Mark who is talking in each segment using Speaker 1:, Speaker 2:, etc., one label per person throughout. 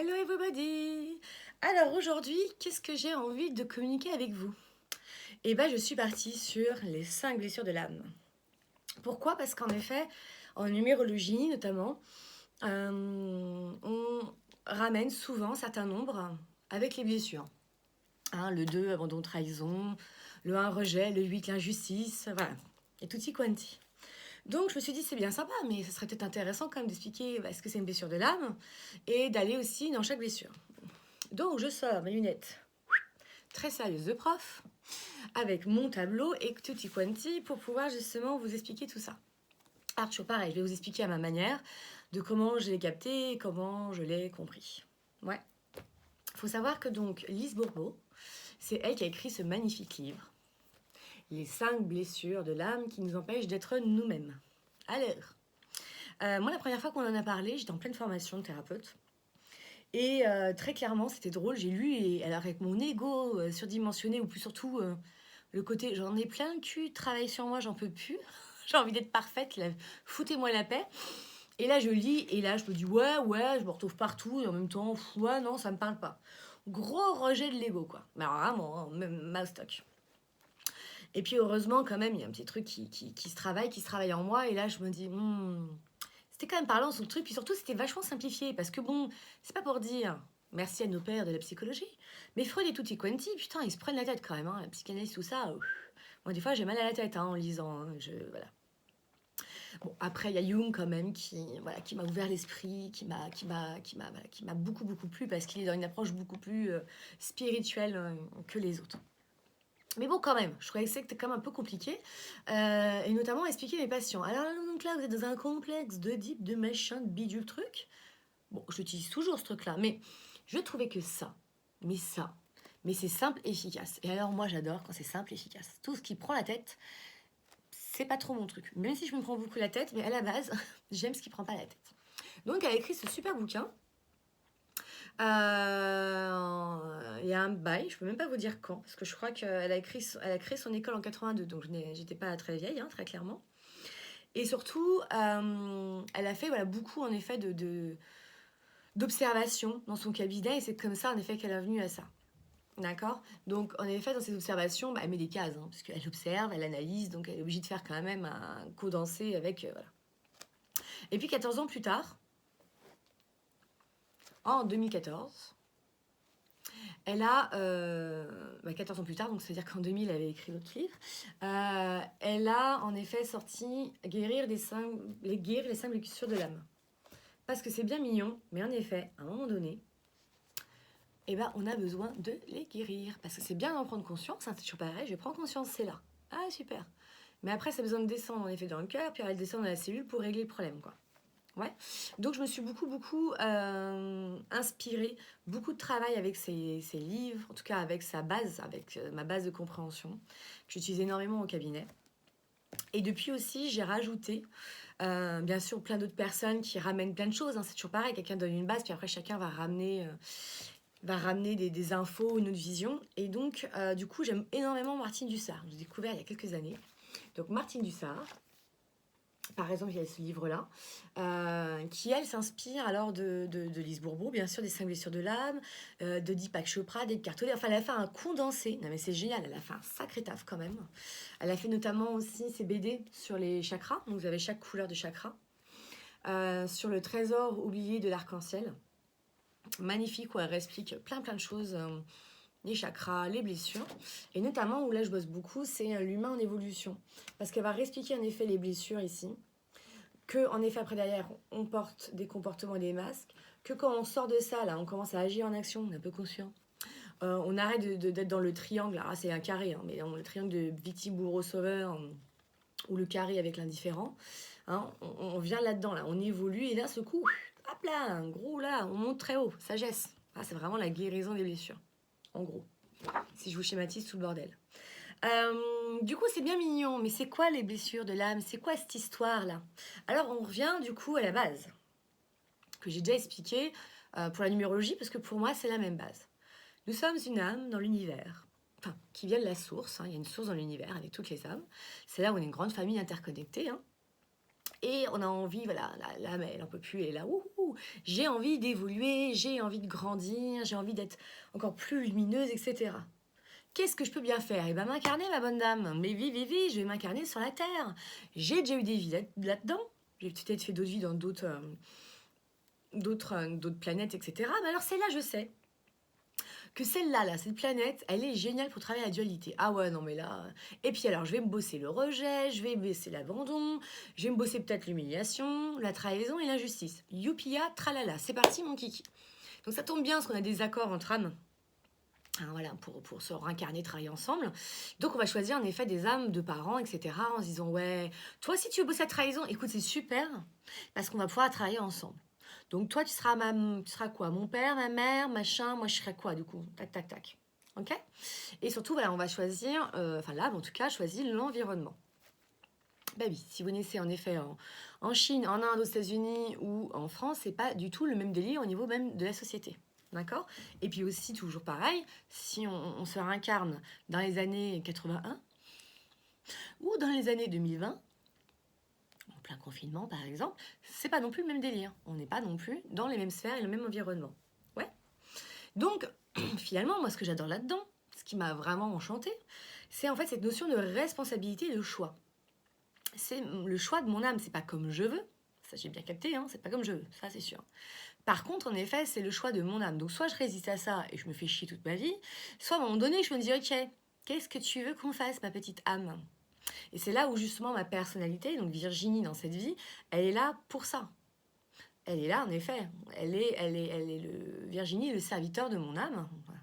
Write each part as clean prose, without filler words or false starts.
Speaker 1: Hello everybody! Alors aujourd'hui, qu'est-ce que j'ai envie de communiquer avec vous? Eh bien, je suis partie sur les 5 blessures de l'âme. Pourquoi? Parce qu'en effet, en numérologie notamment, on ramène souvent certains nombres avec les blessures. Hein, le 2, abandon, trahison, le 1, rejet, le 8, l'injustice, voilà. Et tutti quanti. Donc je me suis dit, c'est bien sympa, mais ce serait peut-être intéressant quand même d'expliquer ce que c'est une blessure de l'âme et d'aller aussi dans chaque blessure. Donc je sors mes lunettes très sérieuses de prof avec mon tableau et tutti quanti pour pouvoir justement vous expliquer tout ça. Alors toujours pareil, je vais vous expliquer à ma manière de comment je l'ai capté et comment je l'ai compris. Ouais. Il faut savoir que donc Lise Bourbeau, c'est elle qui a écrit ce magnifique livre, Les 5 blessures de l'âme qui nous empêchent d'être nous-mêmes. Alors, moi la première fois qu'on en a parlé, j'étais en pleine formation de thérapeute. Et très clairement, c'était drôle, j'ai lu, et alors avec mon ego surdimensionné, ou plus surtout le côté j'en ai plein le cul, travaille sur moi, j'en peux plus, j'ai envie d'être parfaite, là, foutez-moi la paix. Et là, je lis, et là, je me dis ouais, je me retrouve partout, et en même temps, ouais, non, ça me parle pas. Gros rejet de l'ego, quoi. Mais alors, vraiment, hein, même ma stock. Et puis heureusement, quand même, il y a un petit truc qui se travaille en moi, et là, je me dis, c'était quand même parlant son truc, puis surtout c'était vachement simplifié, parce que bon, c'est pas pour dire merci à nos pères de la psychologie, mais Freud et tutti quanti, putain, ils se prennent la tête quand même, hein, la psychanalyse, tout ça. Moi, des fois, j'ai mal à la tête en lisant, hein, voilà. Bon, après, il y a Jung quand même qui m'a ouvert l'esprit, qui m'a beaucoup plu, parce qu'il est dans une approche beaucoup plus spirituelle que les autres. Mais bon, quand même, je trouvais que c'était quand même un peu compliqué. Et notamment expliquer mes patients. Alors donc là, vous êtes dans un complexe d'Oedipe, de machin, de bidule truc. Bon, j'utilise toujours ce truc-là, mais je trouvais que ça, mais c'est simple et efficace. Et alors moi, j'adore quand c'est simple et efficace. Tout ce qui prend la tête, c'est pas trop mon truc. Même si je me prends beaucoup la tête, mais à la base, j'aime ce qui prend pas la tête. Donc elle a écrit ce super bouquin. Il y a un bail, je peux même pas vous dire quand, parce que je crois qu'elle elle a créé son école en 82, donc j'étais pas très vieille, hein, très clairement. Et surtout, elle a fait voilà, beaucoup en effet d'observations dans son cabinet, et c'est comme ça en effet qu'elle est venue à ça. D'accord. Donc en effet, dans ses observations, elle met des cases, hein, parce qu'elle observe, elle analyse, donc elle est obligée de faire quand même un condensé avec... voilà. Et puis 14 ans plus tard, en 2014, elle a, 14 ans plus tard, donc c'est-à-dire qu'en 2000, elle avait écrit l'autre livre, elle a en effet sorti Guérir les 5 blessures de l'âme. Parce que c'est bien mignon, mais en effet, à un moment donné, eh ben, on a besoin de les guérir. Parce que c'est bien d'en prendre conscience, hein, c'est toujours pareil, je prends conscience, c'est là. Ah, super. Mais après, ça a besoin de descendre en effet dans le cœur, puis elle descend dans la cellule pour régler le problème, quoi. Ouais. Donc je me suis beaucoup inspirée, beaucoup de travail avec ses livres, en tout cas avec sa base, avec ma base de compréhension, que j'utilise énormément au cabinet. Et depuis aussi, j'ai rajouté, bien sûr, plein d'autres personnes qui ramènent plein de choses, hein, c'est toujours pareil, quelqu'un donne une base, puis après chacun va ramener des infos, une autre vision. Et donc, du coup, j'aime énormément Martine Dussart. J'ai découvert il y a quelques années. Donc, Martine Dussart, par exemple, il y a ce livre-là, qui, elle, s'inspire alors de Lise Bourbeau, bien sûr, des 5 blessures de l'âme, de Deepak Chopra, d'Eckhart Tolle. Enfin, elle a fait un condensé. Non, mais c'est génial, elle a fait un sacré taf quand même. Elle a fait notamment aussi ses BD sur les chakras. Donc, vous avez chaque couleur de chakra. Sur le trésor oublié de l'arc-en-ciel. Magnifique, où elle explique plein de choses, les chakras, les blessures, et notamment où là je bosse beaucoup, c'est l'humain en évolution, parce qu'elle va réexpliquer en effet les blessures ici, que en effet après derrière on porte des comportements et des masques, que quand on sort de ça là, on commence à agir en action, on est un peu conscient. On arrête d'être dans le triangle, alors c'est un carré, hein, mais dans le triangle de victime, bourreau, sauveur, ou le carré avec l'indifférent, hein, on vient là-dedans, là, on évolue, et d'un seul coup, hop là, un gros là, on monte très haut, sagesse. Ah, c'est vraiment la guérison des blessures, en gros, si je vous schématise tout le bordel. Du coup, c'est bien mignon, mais c'est quoi les blessures de l'âme? C'est quoi cette histoire-là? Alors, on revient du coup à la base, que j'ai déjà expliqué pour la numérologie, parce que pour moi, c'est la même base. Nous sommes une âme dans l'univers, enfin, qui vient de la source, hein, il y a une source dans l'univers avec toutes les âmes. C'est là où on est une grande famille interconnectée, hein. Et on a envie, voilà, l'âme, elle en peut plus, elle est là, ouh, j'ai envie d'évoluer, j'ai envie de grandir, j'ai envie d'être encore plus lumineuse, etc. Qu'est-ce que je peux bien faire? Eh bien, m'incarner, ma bonne dame. Mais je vais m'incarner sur la Terre. J'ai déjà eu des vies là-dedans. J'ai peut-être fait d'autres vies dans d'autres planètes, etc. Mais alors celle-là, je sais que celle-là, cette planète, elle est géniale pour travailler la dualité. Ah ouais, non mais là... Et puis alors, je vais me bosser le rejet, je vais me bosser l'abandon, je vais me bosser peut-être l'humiliation, la trahison et l'injustice. Youpia, tralala, c'est parti mon kiki. Donc ça tombe bien parce qu'on a des accords entre âmes. Hein, voilà, pour se réincarner, travailler ensemble. Donc on va choisir en effet des âmes de parents, etc. En se disant, ouais, toi si tu veux bosser la trahison, écoute, c'est super, parce qu'on va pouvoir travailler ensemble. Donc toi, tu seras quoi? Mon père, ma mère, machin, moi je serai quoi du coup? Tac, tac, tac. Ok? Et surtout, voilà, on va choisir, enfin là, en tout cas, choisir l'environnement. Bah oui, si vous naissez en effet en Chine, en Inde, aux États-Unis ou en France, c'est pas du tout le même délire au niveau même de la société. D'accord? Et puis aussi, toujours pareil, si on se réincarne dans les années 81 ou dans les années 2020, en plein confinement par exemple, c'est pas non plus le même délire. On n'est pas non plus dans les mêmes sphères et le même environnement. Ouais. Donc, finalement, moi, ce que j'adore là-dedans, ce qui m'a vraiment enchanté, c'est en fait cette notion de responsabilité et de choix. C'est le choix de mon âme, c'est pas comme je veux. Ça, j'ai bien capté, hein, c'est pas comme je veux, ça, c'est sûr. Par contre, en effet, c'est le choix de mon âme. Donc, soit je résiste à ça et je me fais chier toute ma vie, soit à un moment donné, je me dis, ok, qu'est-ce que tu veux qu'on fasse, ma petite âme? Et c'est là où justement ma personnalité, donc Virginie dans cette vie, elle est là pour ça. Elle est là, en effet. Elle est le Virginie, le serviteur de mon âme. Voilà.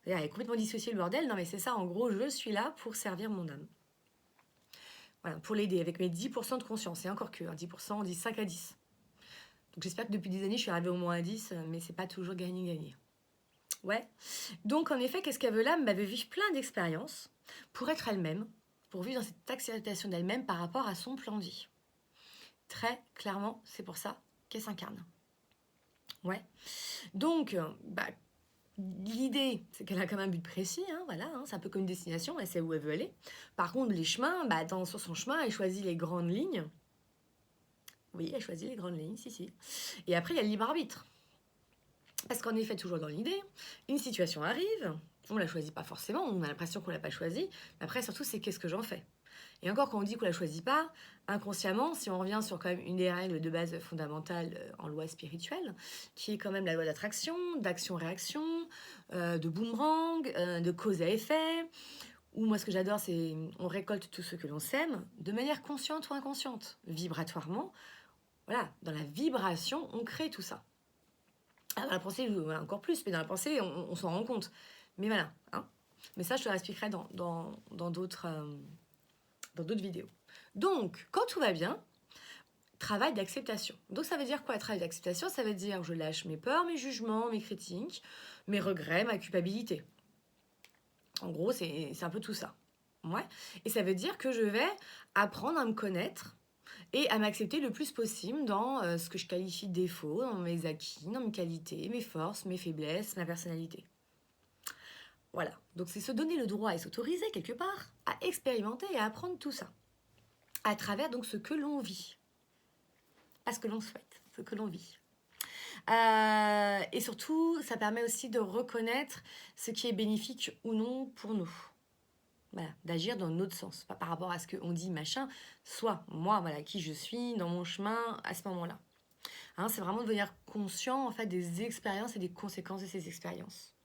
Speaker 1: Elle est complètement dissociée le bordel. Non, mais c'est ça, en gros, je suis là pour servir mon âme. Voilà, pour l'aider avec mes 10% de conscience. Et encore que, 10%, on dit 5 à 10. Donc j'espère que depuis des années, je suis arrivée au moins à 10, mais c'est pas toujours gagné-gagné. Ouais. Donc en effet, qu'est-ce qu'elle veut l'âme? Elle veut vivre plein d'expériences pour être elle-même, pour vivre dans cette acceptation d'elle-même par rapport à son plan de vie. Très clairement, c'est pour ça qu'elle s'incarne. Ouais. Donc, l'idée, c'est qu'elle a quand même un but précis, hein, voilà, hein, c'est un peu comme une destination, elle sait où elle veut aller. Par contre, les chemins, sur son chemin, elle choisit les grandes lignes. Oui, elle choisit les grandes lignes, si. Et après, il y a le libre arbitre. Parce qu'en effet, toujours dans l'idée, une situation arrive, on ne la choisit pas forcément, on a l'impression qu'on ne l'a pas choisie, mais après, surtout, c'est qu'est-ce que j'en fais? Et encore, quand on dit qu'on ne la choisit pas, inconsciemment, si on revient sur quand même une des règles de base fondamentales en loi spirituelle, qui est quand même la loi d'attraction, d'action-réaction, de boomerang, de cause à effet, ou moi ce que j'adore, c'est on récolte tout ce que l'on sème, de manière consciente ou inconsciente, vibratoirement. Voilà, dans la vibration, on crée tout ça. Ah, dans la pensée, voilà, encore plus, mais dans la pensée, on s'en rend compte. Mais voilà, hein. Mais ça, je te l'expliquerai dans d'autres vidéos. Donc, quand tout va bien, travail d'acceptation. Donc, ça veut dire quoi, travail d'acceptation? Ça veut dire je lâche mes peurs, mes jugements, mes critiques, mes regrets, ma culpabilité. En gros, c'est un peu tout ça. Ouais. Et ça veut dire que je vais apprendre à me connaître et à m'accepter le plus possible dans ce que je qualifie de défauts, dans mes acquis, dans mes qualités, mes forces, mes faiblesses, ma personnalité. Voilà. Donc, c'est se donner le droit et s'autoriser quelque part à expérimenter et à apprendre tout ça à travers donc ce que l'on vit. Pas ce que l'on souhaite, ce que l'on vit. Et surtout, ça permet aussi de reconnaître ce qui est bénéfique ou non pour nous. Voilà, d'agir dans notre sens, pas par rapport à ce qu'on dit, machin, soit moi, voilà, qui je suis, dans mon chemin, à ce moment-là. Hein, c'est vraiment devenir conscient, en fait, des expériences et des conséquences de ces expériences.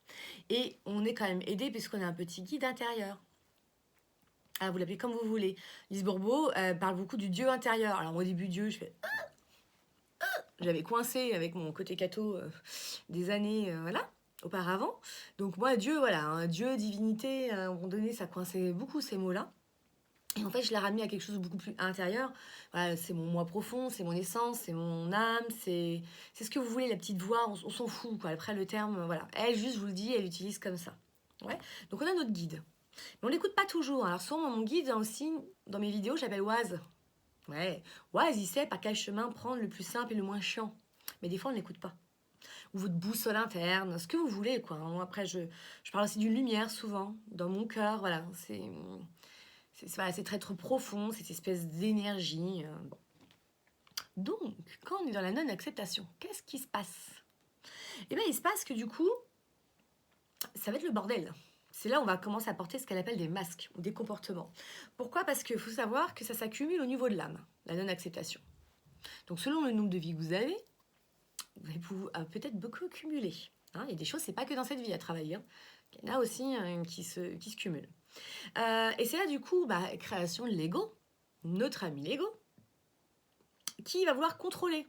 Speaker 1: Et on est quand même aidé puisqu'on a un petit guide intérieur. Ah, vous l'appelez comme vous voulez. Lise Bourbeau parle beaucoup du Dieu intérieur. Alors, au début, Dieu, je fais... J'avais coincé avec mon côté catho des années, voilà, auparavant. Donc moi, Dieu, voilà, hein, Dieu, divinité, à un moment donné, ça coinçait beaucoup ces mots-là. Et en fait, je l'ai ramené à quelque chose de beaucoup plus intérieur. Voilà, c'est mon moi profond, c'est mon essence, c'est mon âme, c'est ce que vous voulez, la petite voix, on s'en fout, quoi. Après, le terme, voilà. Elle, juste, je vous le dis, elle l'utilise comme ça. Ouais. Donc on a notre guide. Mais on l'écoute pas toujours. Alors souvent, mon guide, hein, aussi, dans mes vidéos, j'appelle Oise. Ouais, Oise, il sait par quel chemin prendre le plus simple et le moins chiant. Mais des fois, on ne l'écoute pas. Ou votre boussole interne, ce que vous voulez, quoi. Moi, après, je parle aussi d'une lumière, souvent, dans mon cœur, voilà. C'est très trop profond, cette espèce d'énergie. Bon. Donc, quand on est dans la non-acceptation, qu'est-ce qui se passe? Eh bien, il se passe que du coup, ça va être le bordel. C'est là où on va commencer à porter ce qu'elle appelle des masques ou des comportements. Pourquoi? Parce qu'il faut savoir que ça s'accumule au niveau de l'âme, la non-acceptation. Donc, selon le nombre de vies que vous allez peut-être beaucoup cumuler. Hein, il y a des choses, c'est pas que dans cette vie à travailler. Hein. Il y en a aussi qui se cumulent. Et c'est là, du coup, création de l'ego, notre ami l'ego, qui va vouloir contrôler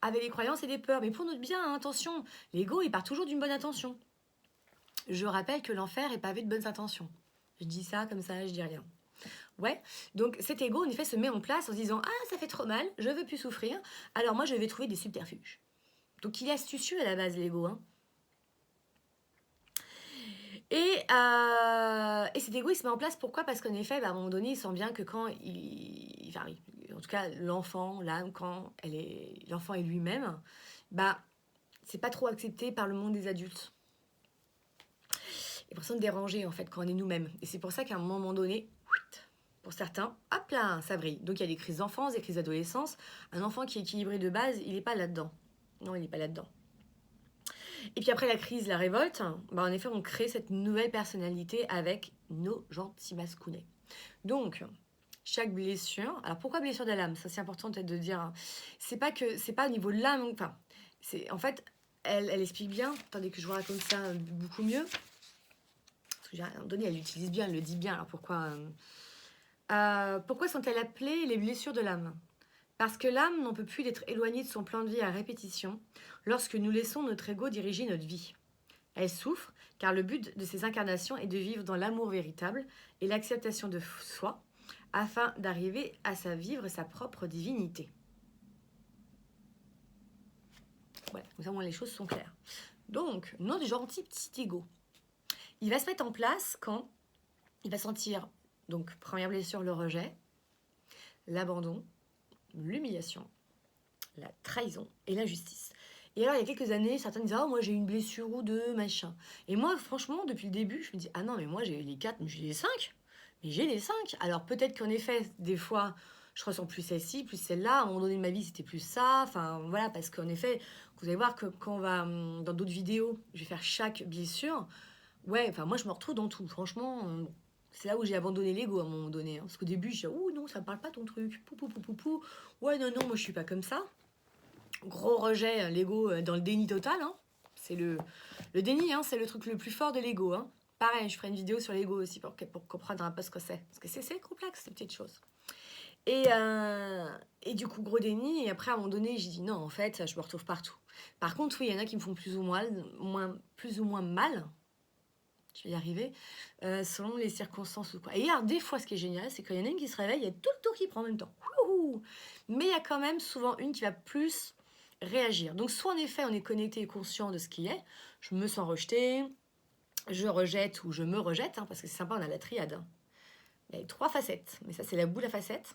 Speaker 1: avec des croyances et des peurs. Mais pour notre bien, hein, attention, l'ego, il part toujours d'une bonne intention. Je rappelle que l'enfer est pavé de bonnes intentions. Je dis ça comme ça, je dis rien. Ouais, donc cet ego, en effet, se met en place en se disant « Ah, ça fait trop mal, je veux plus souffrir, alors moi, je vais trouver des subterfuges. » Donc il est astucieux à la base, l'ego. Hein. Et cet ego, il se met en place, pourquoi? Parce qu'en effet, à un moment donné, il sent bien que quand en tout cas, l'enfant, l'âme, quand l'enfant est lui-même, c'est pas trop accepté par le monde des adultes. Il y a l'impression de déranger, en fait, quand on est nous-mêmes. Et c'est pour ça qu'à un moment donné, pour certains, hop là, ça brille. Donc il y a des crises d'enfance, des crises d'adolescence. Un enfant qui est équilibré de base, il n'est pas là-dedans. Non, il n'est pas là-dedans. Et puis après la crise, la révolte, en effet, on crée cette nouvelle personnalité avec nos gentils mascounets. Donc, chaque blessure... Alors, pourquoi blessure de l'âme? Ça, c'est important peut-être de dire. C'est pas au niveau de l'âme. Enfin, en fait, elle explique bien. Attendez que je vous raconte ça beaucoup mieux. Parce qu'à un moment donné, elle l'utilise bien, elle le dit bien. Alors, pourquoi sont-elles appelées les blessures de l'âme? Parce que l'âme n'en peut plus d'être éloignée de son plan de vie à répétition lorsque nous laissons notre ego diriger notre vie. Elle souffre car le but de ces incarnations est de vivre dans l'amour véritable et l'acceptation de soi afin d'arriver à vivre sa propre divinité. Voilà, comme ça, les choses sont claires. Donc, notre gentil petit ego, il va se mettre en place quand il va sentir, donc, première blessure, le rejet, l'abandon, l'humiliation, la trahison et l'injustice. Et alors, il y a quelques années, certains disaient « Oh, moi, j'ai une blessure ou deux, machin. » Et moi, franchement, depuis le début, je me dis « Ah non, mais moi, j'ai les 4, mais j'ai les 5. Mais j'ai les 5. » Alors, peut-être qu'en effet, des fois, je ressens plus celle-ci, plus celle-là. À un moment donné de ma vie, c'était plus ça. Enfin, voilà, parce qu'en effet, vous allez voir que quand on va dans d'autres vidéos, je vais faire chaque blessure. Ouais, enfin, moi, je me retrouve dans tout. Franchement, c'est là où j'ai abandonné l'ego à un moment donné. Hein. Parce qu'au début, je disais « Oh non, ça me parle pas ton truc. Pou, pou, pou, pou, pou. Ouais, non, moi, je suis pas comme ça. » Gros rejet, l'ego dans le déni total. Hein. C'est le déni, hein, c'est le truc le plus fort de l'ego. Hein. Pareil, je ferai une vidéo sur l'ego aussi pour comprendre un peu ce que c'est. Parce que c'est complexe, ces petites choses. Et du coup, gros déni. Et après, à un moment donné, j'ai dit non, en fait, je me retrouve partout. Par contre, oui, il y en a qui me font plus ou moins mal. Je vais y arriver. Selon les circonstances ou quoi. Et alors, des fois, ce qui est génial, c'est qu'il y en a une qui se réveille, il y a tout le tour qui prend en même temps. Ouhou. Mais il y a quand même souvent une qui va plus réagir. Donc, soit en effet, on est connecté et conscient de ce qui est. Je me sens rejetée, je rejette ou je me rejette, hein, parce que c'est sympa, on a la triade. Hein. Il y a 3 facettes, mais ça, c'est la boule à facettes.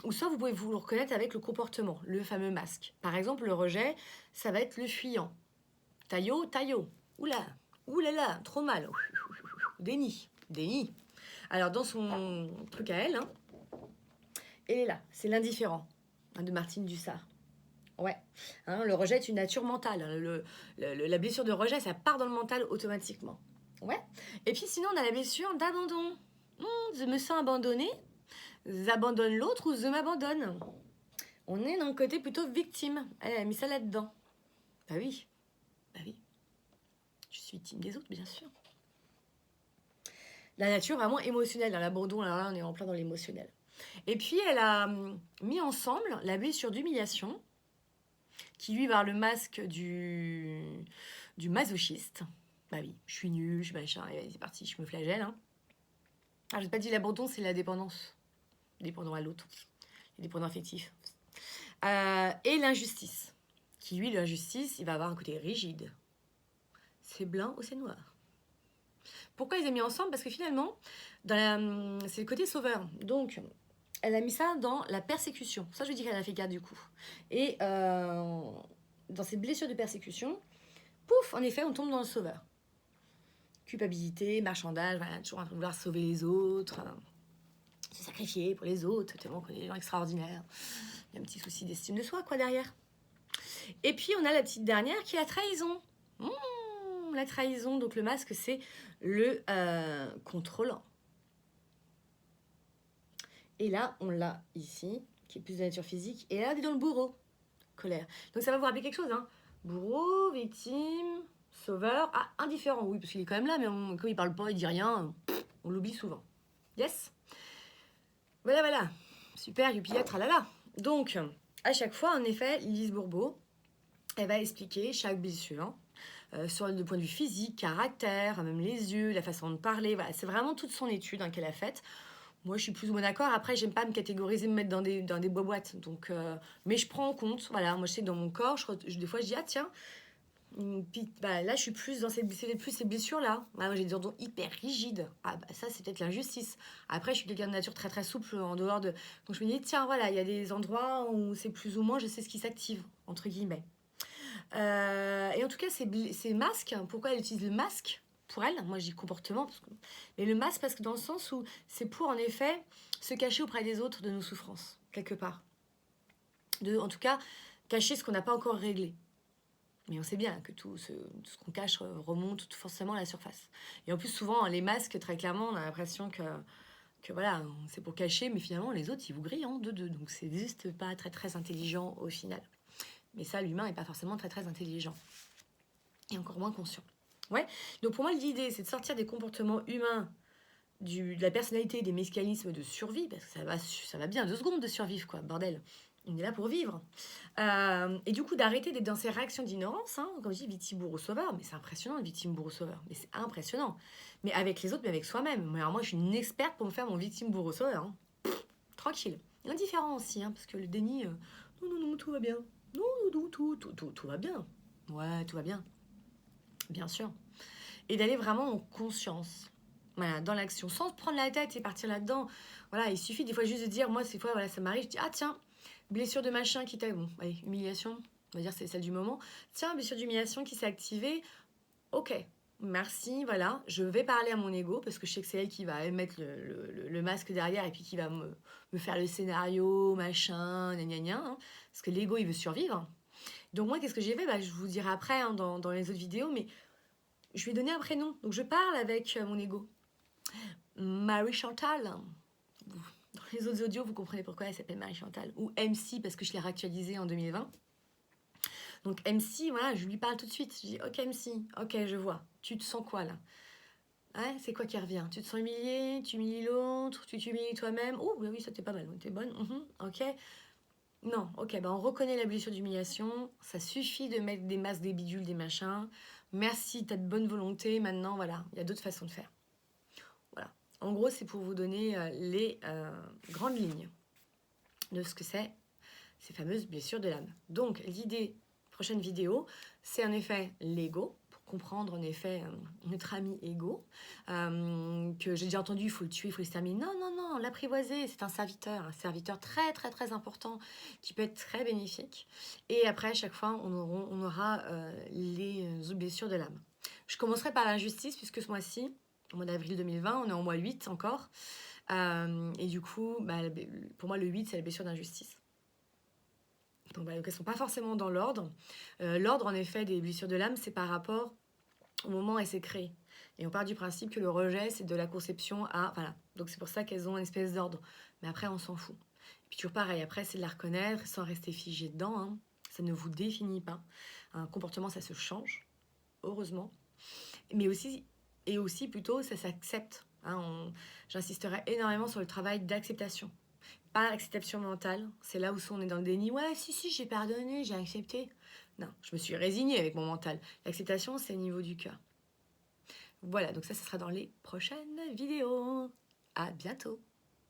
Speaker 1: Ou soit vous pouvez vous reconnaître avec le comportement, le fameux masque. Par exemple, le rejet, ça va être le fuyant. Taillot, taillot. Oulala, trop mal. Déni. Alors, dans son truc à elle, hein, elle est là. C'est l'indifférent, hein, de Martine Dussart. Ouais. Hein, le rejet est une nature mentale. La blessure de rejet, ça part dans le mental automatiquement. Ouais. Et puis sinon, on a la blessure d'abandon. Je me sens abandonnée. J'abandonne l'autre ou je m'abandonne. On est dans le côté plutôt victime. Elle a mis ça là-dedans. Bah oui. Je suis victime des autres, bien sûr. La nature vraiment émotionnelle. Dans l'abandon, là, on est en plein dans l'émotionnel. Et puis, elle a mis ensemble la blessure d'humiliation, qui lui va avoir le masque du masochiste. Bah oui, je suis nulle, je machin, et c'est parti, je me flagelle. Hein. Alors, j'ai pas dit l'abandon, c'est la dépendance. Dépendant à l'autre. Dépendant affectif. Et l'injustice. Qui, lui, l'injustice, il va avoir un côté rigide. C'est blanc ou c'est noir. Pourquoi ils ont mis ensemble? Parce que finalement, c'est le côté sauveur. Donc, elle a mis ça dans la persécution. Ça, je veux dire qu'elle a fait garde du coup. Et dans ces blessures de persécution, pouf, en effet, on tombe dans le sauveur. Culpabilité, marchandage, voilà, toujours en train de vouloir sauver les autres. se sacrifier pour les autres, tellement qu'on est des gens extraordinaires. Il y a un petit souci d'estime de soi, quoi, derrière. Et puis, on a la petite dernière qui est la trahison. La trahison, donc le masque, c'est le contrôlant. Et là, on l'a ici, qui est plus de nature physique. Et là, on est dans le bourreau, colère. Donc ça va vous rappeler quelque chose, hein. Bourreau, victime, sauveur. Ah, indifférent, oui, parce qu'il est quand même là, mais quand il parle pas, il dit rien, on l'oublie souvent. Yes. Voilà. Super, youpi, tralala. Donc, à chaque fois, en effet, Lise Bourbeau, elle va expliquer chaque blessure, sur le point de vue physique, caractère, même les yeux, la façon de parler. Voilà, c'est vraiment toute son étude qu'elle a faite. Moi, je suis plus ou moins d'accord. Après, j'aime pas me catégoriser, me mettre dans des boîtes. Donc, mais je prends en compte. Voilà, moi, je sais que dans mon corps, des fois, je dis, ah tiens, puis, là, je suis plus dans ces blessures-là. Moi, j'ai des endroits hyper rigides. Ah, ça, c'est peut-être l'injustice. Après, je suis quelqu'un de nature très, très souple en dehors de... Donc, je me dis, tiens, voilà, il y a des endroits où c'est plus ou moins, je sais ce qui s'active, entre guillemets. Et en tout cas, ces masques, pourquoi elle utilise le masque pour elle? Moi, je dis comportement. Mais le masque, parce que dans le sens où c'est pour, en effet, se cacher auprès des autres de nos souffrances, quelque part. En tout cas, cacher ce qu'on n'a pas encore réglé. Mais on sait bien que tout ce qu'on cache remonte forcément à la surface. Et en plus, souvent, les masques, très clairement, on a l'impression que voilà, c'est pour cacher, mais finalement, les autres, ils vous grillent en deux. Donc, c'est juste pas très, très intelligent au final. Mais ça, l'humain n'est pas forcément très, très intelligent. Et encore moins conscient. Ouais. Donc, pour moi, l'idée, c'est de sortir des comportements humains, de la personnalité, des mécanismes de survie, parce que ça va bien 2 secondes de survivre, quoi, bordel. On est là pour vivre. Et du coup, d'arrêter d'être dans ces réactions d'ignorance, hein, comme je dis, victime, bourreau, sauveur. Mais c'est impressionnant, victime, bourreau, sauveur. Mais c'est impressionnant. Mais avec les autres, mais avec soi-même. Mais alors moi, je suis une experte pour me faire mon victime, bourreau, sauveur. Hein. Tranquille. Et indifférent aussi, hein, parce que le déni, non, tout va bien. Non, tout va bien. Ouais, tout va bien. Bien sûr. Et d'aller vraiment en conscience. Voilà, dans l'action, sans se prendre la tête et partir là-dedans. Voilà, il suffit des fois juste de dire, moi, ces fois, voilà, ça m'arrive, je dis, ah tiens, blessure de machin qui t'a... Bon, allez, humiliation, on va dire c'est celle du moment. Tiens, blessure d'humiliation qui s'est activée. Ok, merci, voilà. Je vais parler à mon ego parce que je sais que c'est elle qui va mettre le masque derrière et puis qui va me faire le scénario, machin, gna hein, parce que l'ego, il veut survivre. Donc moi, qu'est-ce que j'ai fait? Je vous dirai après hein, dans les autres vidéos, mais je lui ai donné un prénom. Donc je parle avec mon ego. Marie-Chantal. Dans les autres audios, vous comprenez pourquoi elle s'appelle Marie-Chantal. Ou MC, parce que je l'ai réactualisée en 2020. Donc MC, voilà, je lui parle tout de suite. Je dis, ok MC, ok, je vois. Tu te sens quoi là? Ouais, c'est quoi qui revient? Tu te sens humilié? Tu humilies l'autre? Tu t'humilies toi-même? Oh, oui, ça t'es pas mal, t'es bonne. Ok. Non, ok, on reconnaît la blessure d'humiliation. Ça suffit de mettre des masques, des bidules, des machins. Merci, t'as de bonne volonté. Maintenant, voilà, il y a d'autres façons de faire. Voilà. En gros, c'est pour vous donner les grandes lignes de ce que c'est ces fameuses blessures de l'âme. Donc, l'idée, prochaine vidéo, c'est en effet l'ego, pour comprendre en effet notre ami ego, que j'ai déjà entendu, il faut le tuer, il faut l'exterminer. Non, l'apprivoiser, c'est un serviteur très, très, très important, qui peut être très bénéfique. Et après, à chaque fois, on aura les blessures de l'âme. Je commencerai par l'injustice, puisque ce mois-ci, au mois d'avril 2020, on est en mois 8 encore. Et du coup, pour moi, le 8, c'est la blessure d'injustice. Donc, elles ne sont pas forcément dans l'ordre. L'ordre, en effet, des blessures de l'âme, c'est par rapport au moment où elles s'est créée. Et on part du principe que le rejet, c'est de la conception à... Voilà. Donc, c'est pour ça qu'elles ont une espèce d'ordre. Mais après, on s'en fout. Et puis, toujours pareil. Après, c'est de la reconnaître sans rester figé dedans. Hein. Ça ne vous définit pas. Un comportement, ça se change. Heureusement. Mais aussi... Et aussi, plutôt, ça s'accepte. Hein, j'insisterai énormément sur le travail d'acceptation. Pas l'acceptation mentale. C'est là où on est dans le déni. Ouais, si, j'ai pardonné, j'ai accepté. Non, je me suis résignée avec mon mental. L'acceptation, c'est au niveau du cœur. Voilà, donc ça sera dans les prochaines vidéos. À bientôt.